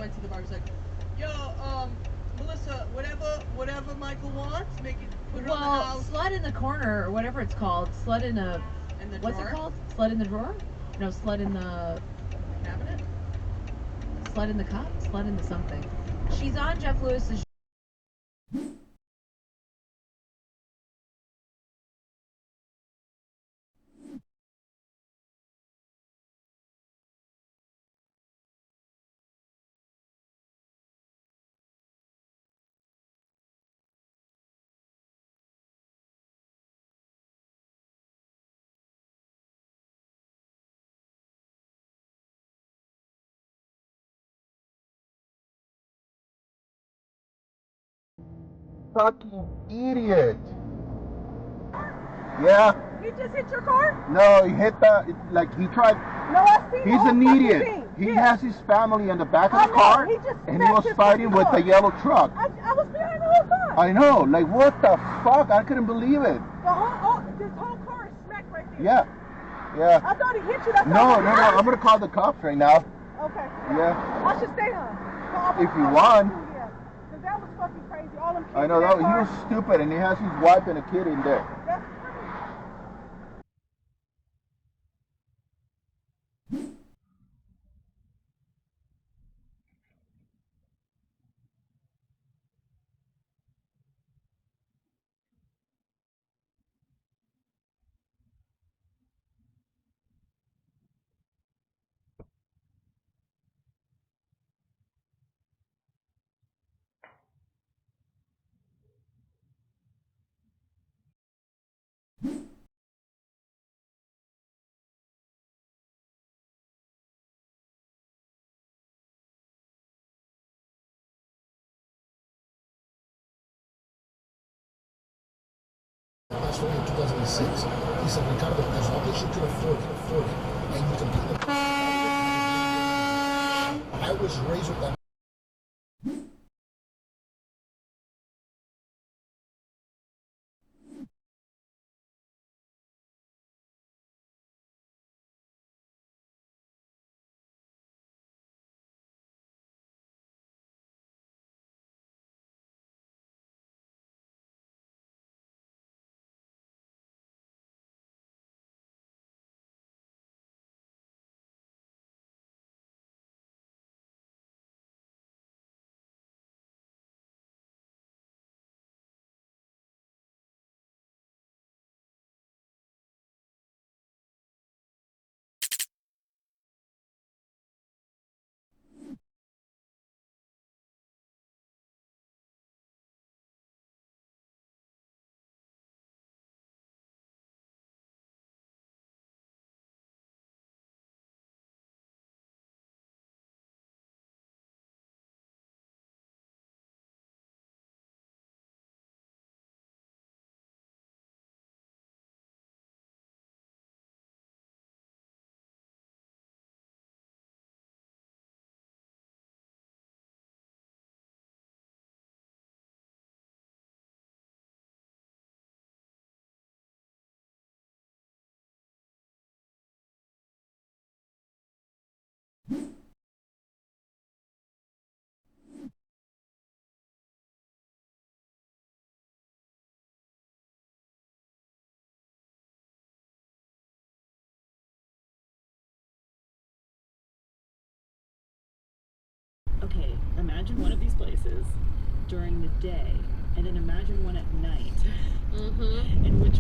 went to the bar. He's like, yo, Melissa, whatever Michael wants, make it, put it on the house. Sled in the corner, or whatever it's called. Sled in a... In the what's drawer? it called? Sled in the drawer? No, sled in the... Cabinet? Sled in the cup? Sled in the something. She's on Jeff Lewis's... Fucking idiot. Yeah. He just hit your car? No, he hit like he tried. No, I see. He's an idiot. He has his family in the back of the car, and he was fighting with the yellow truck. I was behind the whole time. I know. Like, what the fuck? I couldn't believe it. This whole car is smacked right there. Yeah. Yeah. I thought he hit you. No. I'm gonna call the cops right now. Okay. Yeah. I should stay home. If you want. Yeah. Because that was fucking crazy. All them kids I know that he was stupid, and he has his wife and a kid in there. That's crazy. Last one in 2006. He said, Ricardo, as long as you can afford it, and you can be the... I was raised with that. Okay, imagine one of these places during the day, and then imagine one at night. In which